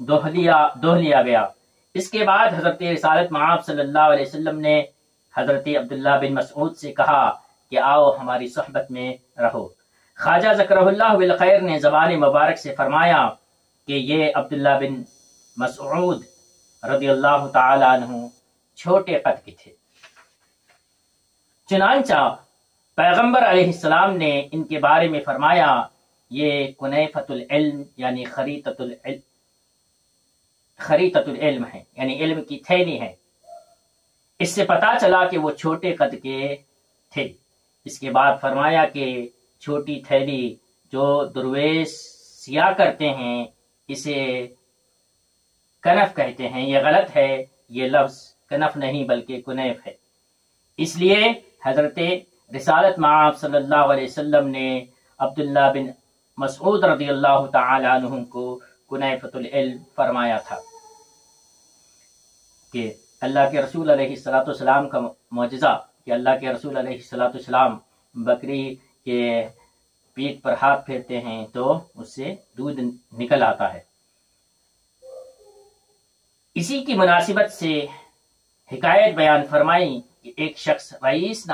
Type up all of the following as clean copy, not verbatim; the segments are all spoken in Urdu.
دوہ لیا گیا۔ اس کے بعد حضرت رسالت مآب صلی اللہ علیہ وسلم نے حضرت عبداللہ بن مسعود سے کہا کہ آؤ ہماری صحبت میں رہو۔ خواجہ ذکرہ اللہ بالخیر نے زبان مبارک سے فرمایا کہ یہ عبداللہ بن مسعود رضی اللہ تعالی عنہ چھوٹے قد کے تھے، چنانچہ پیغمبر علیہ السلام نے ان کے بارے میں فرمایا یہ کنیفۃ العلم یعنی خریطۃ العلم ہے، یعنی علم کی تھیلی ہے۔ اس سے پتا چلا کہ وہ چھوٹے قد کے تھے۔ اس کے بعد فرمایا کہ چھوٹی تھیلی جو درویش سیاہ کرتے ہیں اسے کنف کہتے ہیں، یہ غلط ہے، یہ لفظ کنف نہیں بلکہ کنیف ہے۔ اس لیے حضرت رسالت مآب صلی اللہ علیہ وسلم نے عبداللہ بن مسعود رضی اللہ تعالی عنہ کو کنیفۃ العلم فرمایا تھا کہ اللہ کے رسول علیہ السلام کا معجزہ کہ اللہ کے رسول علیہ السلام بکری کے پیٹھ پر ہاتھ پھیرتے ہیں تو اس سے دودھ نکل آتا ہے۔ اسی کی مناسبت سے حکایت بیان فرمائی کہ ایک شخص رئیس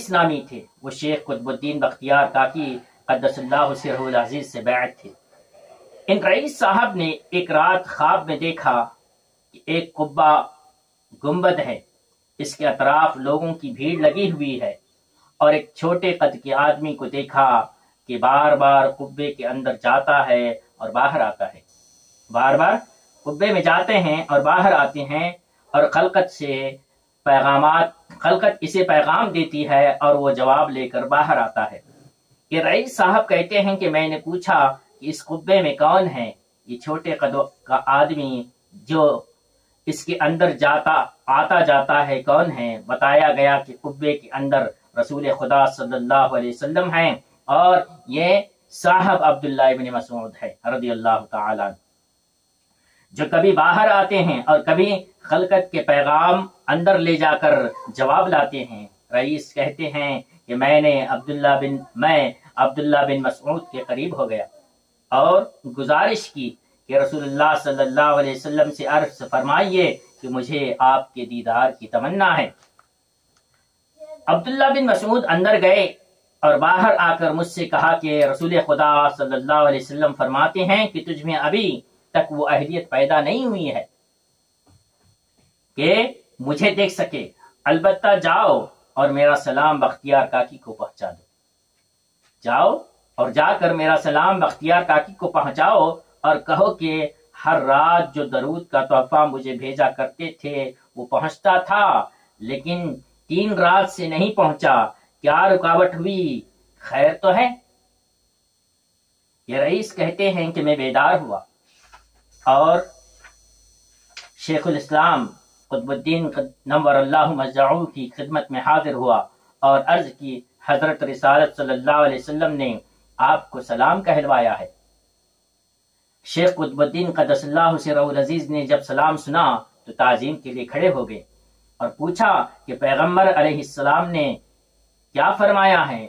نامی تھے، وہ شیخ قطب الدین بختیار کاکی قدس اللہ سرہ العزیز سے بیعت تھے۔ ان رئیس صاحب نے ایک رات خواب میں دیکھا کہ ایک قبہ گنبد ہے، اس کے اطراف لوگوں کی بھیڑ لگی ہوئی ہے، اور ایک چھوٹے قد کے آدمی کو دیکھا کہ بار بار قبے کے اندر جاتا ہے اور باہر آتا ہے، بار بار قبے میں جاتے ہیں اور باہر آتے ہیں، اور خلقت اسے پیغام دیتی ہے اور وہ جواب لے کر باہر آتا ہے۔ یہ رئیس صاحب کہتے ہیں کہ میں نے پوچھا کہ اس قبے میں کون ہے؟ یہ چھوٹے قد کا آدمی جو اس کے اندر آتا جاتا ہے کون ہے؟ بتایا گیا کہ قبے کے اندر رسول خدا صلی اللہ علیہ وسلم ہیں، اور یہ صاحب عبداللہ ابن مسعود ہے رضی اللہ تعالی عنہ، جو کبھی باہر آتے ہیں اور کبھی خلقت کے پیغام اندر لے جا کر جواب لاتے ہیں۔ رئیس کہتے ہیں کہ میں عبداللہ بن مسعود کے قریب ہو گیا اور گزارش کی کہ رسول اللہ صلی اللہ علیہ وسلم سے عرض فرمائیے کہ مجھے آپ کے دیدار کی تمنا ہے۔ عبداللہ بن مسعود اندر گئے اور باہر آ کر مجھ سے کہا کہ رسول خدا صلی اللہ علیہ وسلم فرماتے ہیں کہ تجھ میں ابھی تک وہ اہلیت پیدا نہیں ہوئی ہے کہ مجھے دیکھ سکے، البتہ جاؤ اور میرا سلام بختیار کاکی کو پہنچا دو۔ جاؤ اور جا کر میرا سلام بختیار کاکی کو پہنچاؤ اور کہو کہ ہر رات جو درود کا تحفہ مجھے بھیجا کرتے تھے وہ پہنچتا تھا، لیکن 3 رات سے نہیں پہنچا، کیا رکاوٹ ہوئی؟ خیر تو ہے؟ یہ رئیس کہتے ہیں کہ میں بیدار ہوا اور شیخ الاسلام قطب الدین نور اللہ مضجعہ کی خدمت میں حاضر ہوا اور عرض کی حضرت رسالت صلی اللہ علیہ وسلم نے آپ کو سلام کہلوایا ہے۔ شیخ قطب الدین قدس اللہ سرہ العزیز نے جب سلام سنا تو تعظیم کے لیے کھڑے ہو گئے اور پوچھا کہ پیغمبر علیہ السلام نے کیا فرمایا ہے؟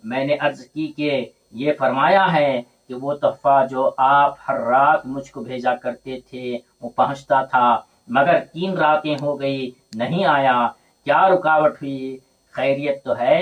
میں نے عرض کی کہ یہ فرمایا ہے کہ وہ تحفہ جو آپ ہر رات مجھ کو بھیجا کرتے تھے وہ پہنچتا تھا، مگر 3 راتیں ہو گئی نہیں آیا، کیا رکاوٹ ہوئی؟ خیریت تو ہے؟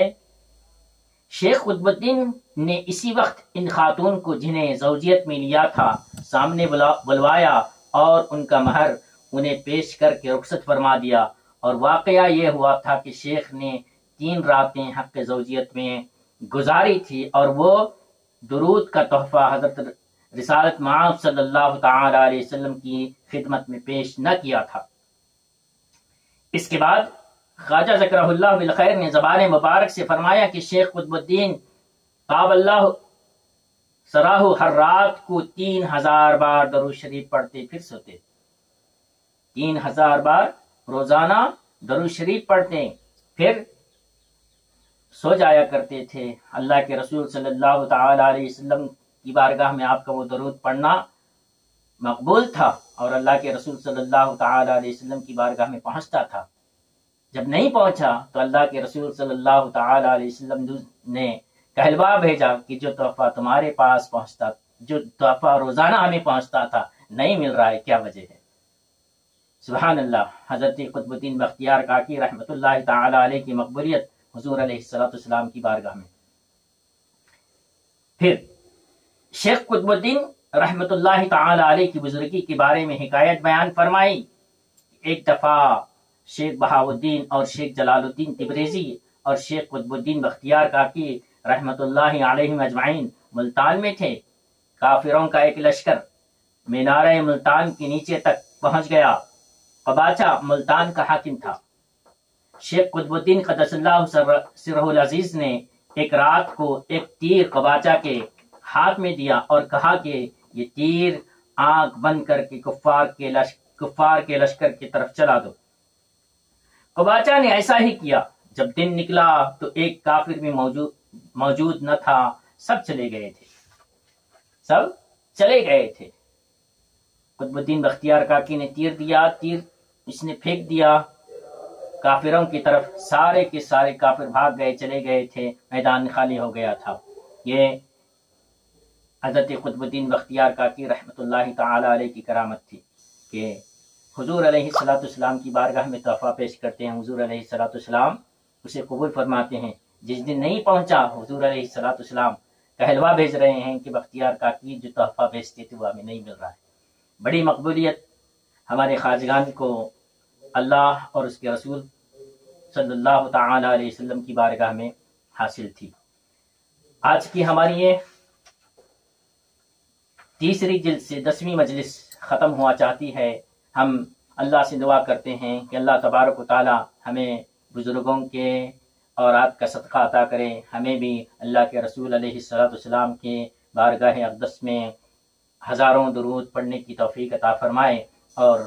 شیخ قطب الدین نے اسی وقت ان خاتون کو جنہیں زوجیت میں لیا تھا سامنے بلوایا اور ان کا مہر انہیں پیش کر کے رخصت فرما دیا، اور واقعہ یہ ہوا تھا کہ شیخ نے 3 راتیں حق زوجیت میں گزاری تھی اور وہ درود کا تحفہ حضرت رسالت مآب صلی اللہ تعالی علیہ وسلم کی خدمت میں پیش نہ کیا تھا۔ اس کے بعد خواجہ ذکرہ اللہ بالخیر نے زبان مبارک سے فرمایا کہ شیخ قطب الدین قاب اللہ سراہ ہر رات کو 3000 بار درود شریف پڑھتے پھر سوتے، 3000 بار روزانہ درود شریف پڑھتے پھر سو جایا کرتے تھے۔ اللہ کے رسول صلی اللہ تعالی علیہ وسلم کی بارگاہ میں آپ کا وہ درود پڑھنا مقبول تھا اور اللہ کے رسول صلی اللہ تعالی علیہ وسلم کی بارگاہ میں پہنچتا تھا۔ جب نہیں پہنچا تو اللہ کے رسول صلی اللہ تعالی علیہ وسلم نے کہلوا بھیجا کہ جو تحفہ تمہارے پاس جو تحفہ روزانہ ہمیں پہنچتا تھا نہیں مل رہا ہے، کیا وجہ ہے؟ سبحان اللہ۔ حضرت قطب الدین بختیار کاکی رحمۃ اللہ تعالی علیہ کی مقبولیت حضور علیہ السلام کی بارگاہ میں۔ پھر شیخ قطب الدین رحمۃ اللہ تعالی علیہ کی بزرگی کے بارے میں حکایت بیان فرمائی۔ ایک دفعہ شیخ بہاؤالدین اور شیخ جلال الدین تبریزی اور شیخ قطب الدین بختیار کاکی رحمۃ اللہ علیہ اجمعین ملتان میں تھے۔ کافروں کا ایک لشکر مینارہ ملتان کے نیچے تک پہنچ گیا۔ قباچہ ملتان کا حاکم تھا۔ شیخ قطب الدین قدس اللہ سرہ العزیز نے ایک رات کو ایک تیر قباچہ کے ہاتھ میں دیا اور کہا کہ یہ تیر آنکھ بند کر کے کفار کے لشکر کی طرف چلا دو۔ قباچہ نے ایسا ہی کیا۔ جب دن نکلا تو ایک کافر بھی موجود نہ تھا، سب چلے گئے تھے۔ قطب الدین بختیار کاکی نے تیر دیا، تیر اس نے پھینک دیا کافروں کی طرف، سارے کے سارے کافر بھاگ گئے، چلے گئے تھے، میدان خالی ہو گیا تھا۔ یہ حضرت قطب الدین بختیار کاکی رحمۃ اللہ تعالی علیہ کی کرامت تھی کہ حضور علیہ السلام کی بارگاہ میں تحفہ پیش کرتے ہیں، حضور علیہ السلام اسے قبول فرماتے ہیں۔ جس دن نہیں پہنچا، حضور علیہ السلام کہلوا بھیج رہے ہیں کہ بختیار کاکی جو تحفہ بھیجتے تھے وہ ہمیں نہیں مل رہا ہے۔ بڑی مقبولیت ہمارے خواجگان کو اللہ اور اس کے رسول صلی اللہ تعالی علیہ وسلم کی بارگاہ میں حاصل تھی۔ آج کی ہماری یہ تیسری جلد سے 10ویں مجلس ختم ہوا چاہتی ہے۔ ہم اللہ سے دعا کرتے ہیں کہ اللہ تبارک و تعالی ہمیں بزرگوں کے اورات کا صدقہ عطا کرے، ہمیں بھی اللہ کے رسول علیہ السلام کے بارگاہ اقدس میں ہزاروں درود پڑھنے کی توفیق عطا فرمائے، اور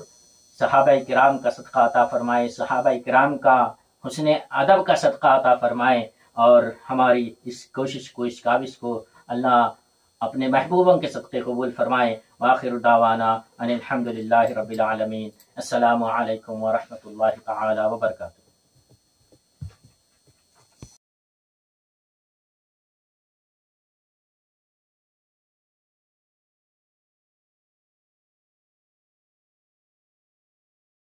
صحابہ کرام کا صدقہ عطا فرمائے، صحابہ کرام کا حسن ادب کا صدقہ عطا فرمائے، اور ہماری اس کوشش کو، اس کاوش کو اللہ اپنے محبوبوں کے صدقے قبول فرمائے۔ وآخر دعوانا ان الحمد للہ رب العالمین۔ السلام علیکم ورحمۃ اللہ تعالی وبرکاتہ۔